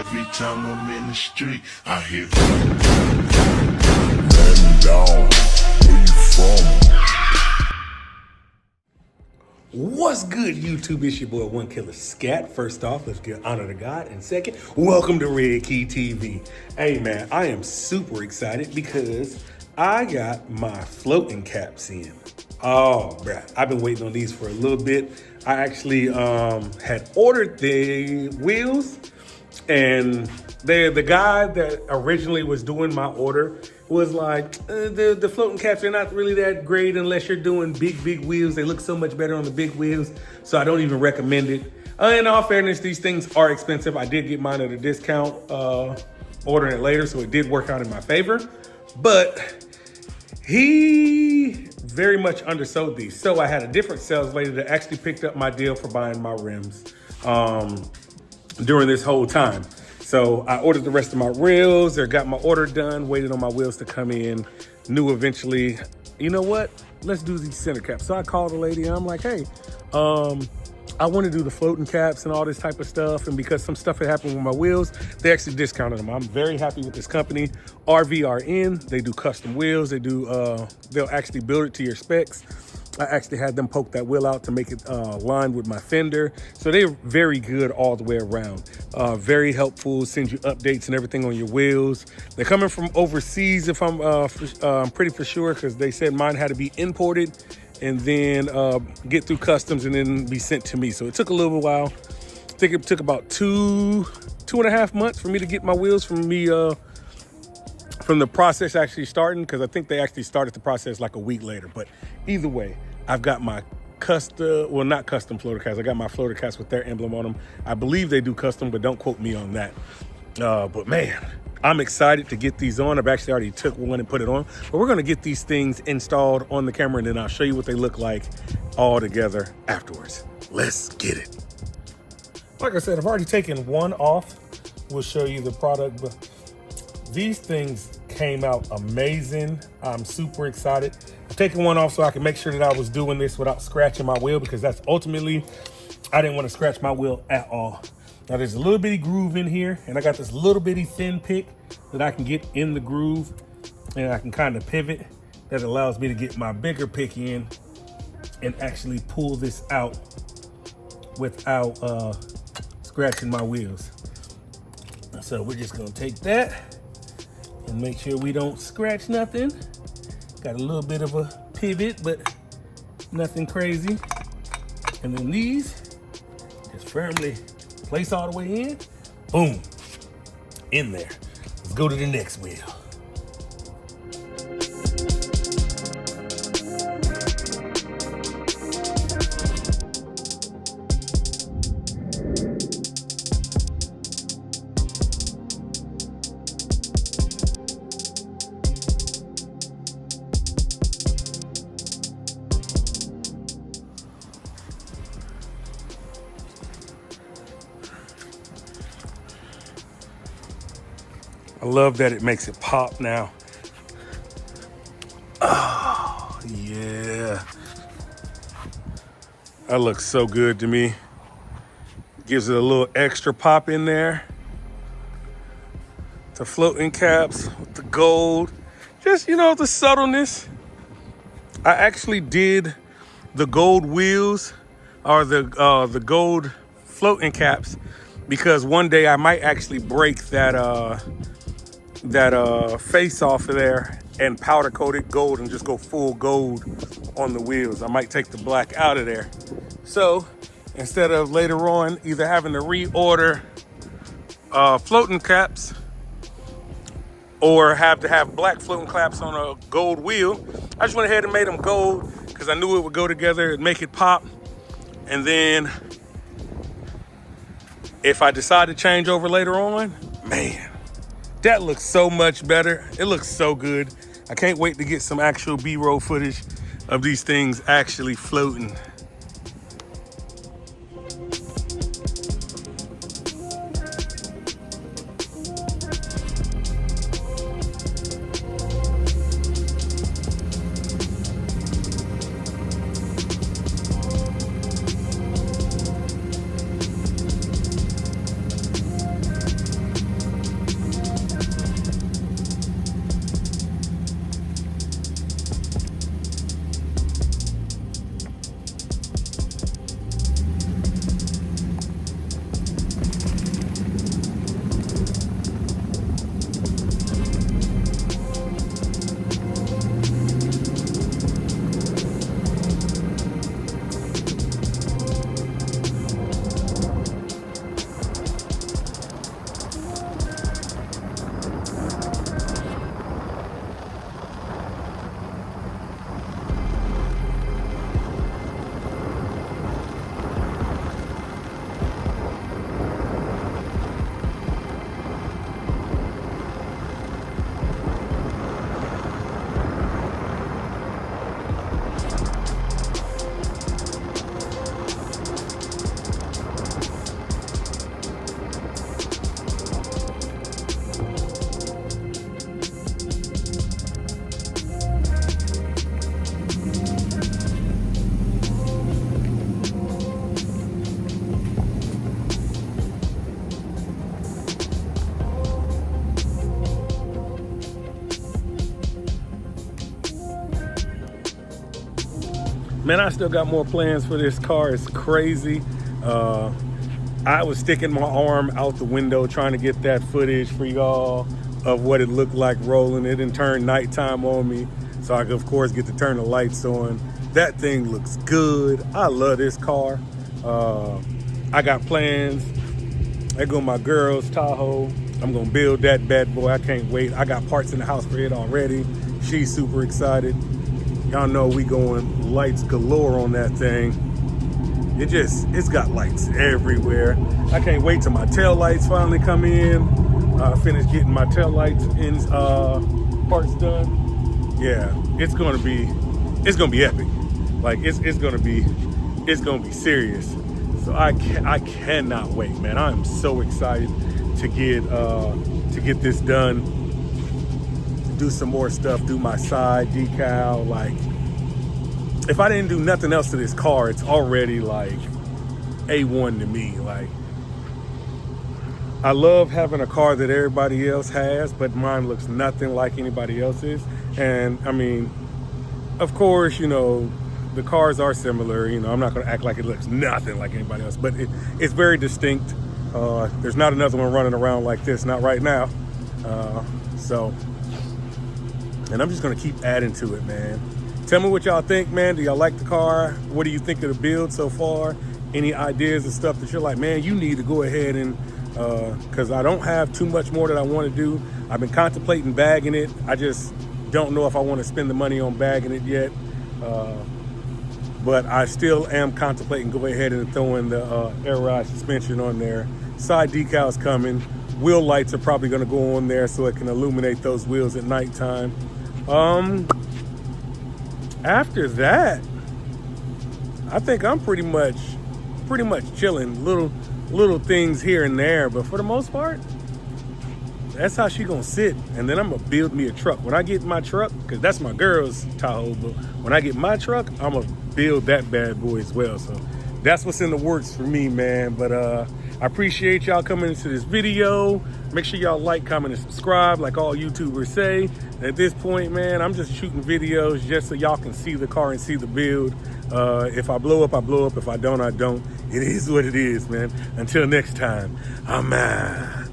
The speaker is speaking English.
Every time I'm in the street, I hear man down. Where you from? What's good, YouTube? It's your boy, One Killer Scat. First off, let's give honor to God. And second, welcome to Red Key TV. Hey, man, I am super excited because I got my floating caps in. Oh, bruh, I've been waiting on these for a little bit. I actually had ordered the wheels, and the guy that originally was doing my order was like, the floating caps are not really that great unless you're doing big wheels. They look so much better on the big wheels, so I don't even recommend it. In all fairness, these things are expensive. I did get mine at a discount, ordering it later, so it did work out in my favor. But he very much undersold these. So I had a different sales lady that actually picked up my deal for buying my rims during this whole time. So I ordered the rest of my wheels, or got my order done, waited on my wheels to come in, knew eventually, you know what? Let's do these center caps. So I called the lady and I'm like, hey, I want to do the floating caps and all this type of stuff. And because some stuff had happened with my wheels, they actually discounted them. I'm very happy with this company, RVRN. They do custom wheels. They do, they'll actually build it to your specs. I actually had them poke that wheel out to make it lined with my fender. So they're very good all the way around. Very helpful, send you updates and everything on your wheels. They're coming from overseas, if I'm pretty for sure, because they said mine had to be imported and then get through customs and then be sent to me. So it took a little while. I think it took about two and a half months for me to get my wheels from the process actually starting, because I think they actually started the process like a week later. But either way, I've got my not custom floater caps. I got my floater caps with their emblem on them. I believe they do custom, but don't quote me on that. But man, I'm excited to get these on. I've actually already took one and put it on, but we're gonna get these things installed on the camera and then I'll show you what they look like all together afterwards. Let's get it. Like I said, I've already taken one off. We'll show you the product, but these things came out amazing. I'm super excited. I've taken one off so I can make sure that I was doing this without scratching my wheel, because that's ultimately, I didn't want to scratch my wheel at all. Now there's a little bitty groove in here, and I got this little bitty thin pick that I can get in the groove, and I can kind of pivot. That allows me to get my bigger pick in and actually pull this out without scratching my wheels. So we're just gonna take that and make sure we don't scratch nothing. Got a little bit of a pivot, but nothing crazy. And then these, just firmly place all the way in. Boom, in there. Let's go to the next wheel. I love that it makes it pop now. Oh, yeah. That looks so good to me. Gives it a little extra pop in there. The floating caps with the gold. Just, you know, the subtleness. I actually did the gold wheels, or the gold floating caps, because one day I might actually break that face off of there and powder coat it gold and just go full gold on the wheels. I might take the black out of there. So instead of later on either having to reorder floating caps or have to have black floating caps on a gold wheel, I just went ahead and made them gold because I knew it would go together and make it pop. And then if I decide to change over later on, man, that looks so much better. It looks so good. I can't wait to get some actual B-roll footage of these things actually floating. Man, I still got more plans for this car. It's crazy. I was sticking my arm out the window trying to get that footage for y'all of what it looked like rolling. It didn't turn nighttime on me, so I could, of course, get to turn the lights on. That thing looks good. I love this car. I got plans. There go my girl's Tahoe. I'm gonna build that bad boy. I can't wait. I got parts in the house for it already. She's super excited. Y'all know we going lights galore on that thing. It's got lights everywhere. I can't wait till my tail lights finally come in. Finish getting my tail lights in parts done. Yeah, it's gonna be epic. Like it's gonna be serious. So I cannot wait, man. I'm so excited to get this done. Do some more stuff. Do my side decal. Like, if I didn't do nothing else to this car, it's already like A1 to me. Like, I love having a car that everybody else has, but mine looks nothing like anybody else's. And I mean, of course, you know, the cars are similar. You know, I'm not going to act like it looks nothing like anybody else, but it's very distinct. There's not another one running around like this, not right now. And I'm just going to keep adding to it, man. Tell me what y'all think, man. Do y'all like the car? What do you think of the build so far? Any ideas and stuff that you're like, man, you need to go ahead and, because I don't have too much more that I want to do. I've been contemplating bagging it. I just don't know if I want to spend the money on bagging it yet. But I still am contemplating going ahead and throwing the air ride suspension on there. Side decals coming. Wheel lights are probably going to go on there so it can illuminate those wheels at nighttime. After that, I think I'm pretty much chilling. Little things here and there, but for the most part, that's how she gonna sit. And then I'm gonna build me a truck. When I get my truck, because that's my girl's Tahoe, but when I get my truck, I'm gonna build that bad boy as well. So that's what's in the works for me, man. But I appreciate y'all coming into this video. Make sure y'all like, comment, and subscribe like all YouTubers say. At this point, man, I'm just shooting videos just so y'all can see the car and see the build. If I blow up, I blow up. If I don't, I don't. It is what it is, man. Until next time, I'm out.